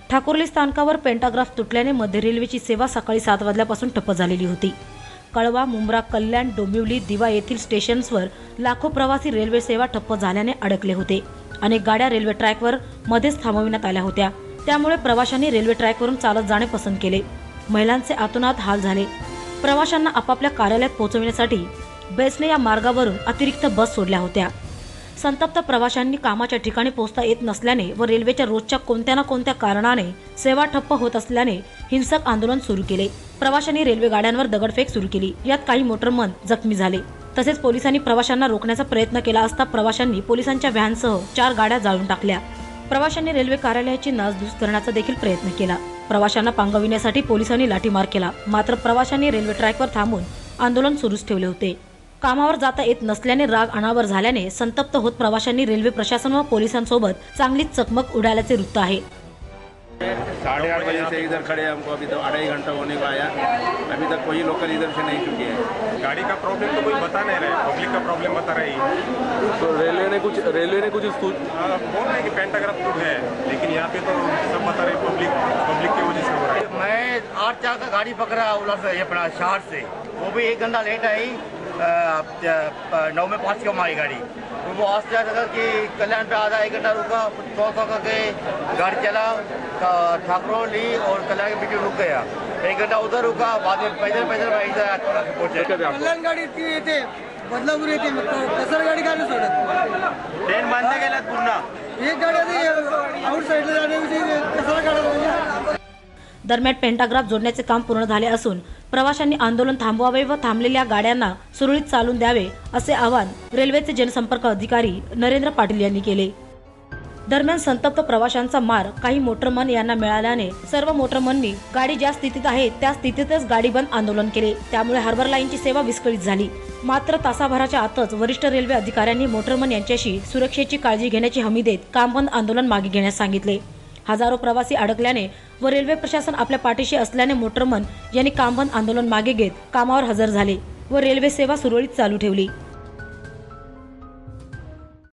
ठाकुर्ली स्थानकावर पेंटाग्राफ तुटल्याने मध्य रेल्वेची सेवा सकाळी 7 वाजल्यापासून ठप्प झालेली होती। कळवा, मुंब्रा, कल्याण, डोंबिवली, दिवा येथील स्टेशन्सवर लाखो प्रवासी रेल्वे सेवा ठप्प झाल्याने अडकले होते। अनेक गाड्या रेल्वे ट्रॅकवर मध्येच थांबविण्यात आल्या होत्या, त्यामुळे प्रवाशांनी रेल्वे ट्रॅकवरून चालत जाणे पसंत केले। महिलांचे आतोनात हाल झाले। प्रवाशांना आपापल्या कार्यालयात पोहोचविण्यासाठी बेस्टने या मार्गावरून अतिरिक्त बस सोडल्या होत्या। संतप्त प्रवाशांनी कामाच्या ठिकाणी पोहोचता येत नसल्याने व रेल्वेच्या रोजच्या कोणत्या ना कोणत्या कारणाने सेवा ठप्प होत असल्याने हिंसक आंदोलन सुरू केले। प्रवाशांनी रेल्वे गाड्यांवर दगडफेक सुरू केली। यात काही मोटरमन जखमी झाले। तसेच पोलिसांनी प्रवाशांना रोखण्याचा प्रयत्न केला असता प्रवाशांनी पोलिसांच्या व्हॅनसह 4 गाड्या जाळून टाकल्या। प्रवाशांनी रेल्वे कार्यालयाची नासधूस करण्याचा देखील प्रयत्न केला। प्रवाशांना पांगविण्यासाठी पोलिसांनी लाठीमार केला, मात्र प्रवाशांनी रेल्वे ट्रॅकवर थांबून आंदोलन सुरूच ठेवले होते। कामावर जाता येत नसल्याने राग अनावर झाल्याने संतप्त होत प्रवाशांनी रेल्वे प्रशासन व पोलिसांसोबत चांगलीच चकमक उडाल्याचे वृत्त आहे। 8:30 बजे से इधर खड़े हैं, हमको अभी तो 2.5 घंटा होने को आया, अभी तक कोई लोकल इधर से नहीं छुटी है। गाड़ी का प्रॉब्लम तो कोई बता नहीं रहा है, पब्लिक का प्रॉब्लम बता रही है। तो रेलवे ने कुछ बोल रहे हैं कि पेंटाग्राफ टूट है, लेकिन यहाँ पे तो सब बता रहे पब्लिक की वजह से हो रहा है। मैं 8:04 का गाड़ी पकड़ा ओला से अपना शहर से, वो भी 1 घंटा लेट आई। 9 में 5 की हमारी गाड़ी, तो वो आस्ते आस्ते कि कल्याण पे आधा 1 घंटा रुका, तो करके गाड़ी चला ठाकुरली और कल्याण के बीच में रुक गया। 1 घंटा उधर रुका, बाद में पैदल इधर पहुंचे। कल्याण गाड़ी येते, बदलापूर येते, कसर गाड़ी का नाही सोडत। ट्रेन बंद केल्यात पूर्ण। एक गाडी आउट साइडला जाण्याविषयी कसर काढायला। दरम्यान पेंटाग्राफ जोडण्याचे काम पूर्ण झाले असून प्रवाशांनी आंदोलन थांबवावे व थांबलेल्या गाड्यांना सुरळीत चालून द्यावे असे आवाहन रेल्वेचे जनसंपर्क अधिकारी नरेंद्र पाटील यांनी केले। दरम्यान संतप्त प्रवाशांचा मार काही मोटरमन यांना मिळाल्याने सर्व मोटरमननी गाडी ज्या स्थितीत आहे त्या स्थितीतच गाडी बंद आंदोलन केले। त्यामुळे हार्बर लाईनची सेवा विस्कळीत झाली। मात्र तासाभराच्या आतच वरिष्ठ रेल्वे अधिकाऱ्यांनी मोटरमन यांच्याशी सुरक्षेची काळजी घेण्याची हमी देत काम बंद आंदोलन मागे घेण्यास सांगितले। हजारो प्रवासी अडकल्याने व रेल्वे प्रशासन आपल्या पाठीशी असल्याने मोटरमन यांनी काम बंद आंदोलन मागे घेत कामावर हजर झाले व रेल्वे सेवा सुरळीत चालू ठेवली।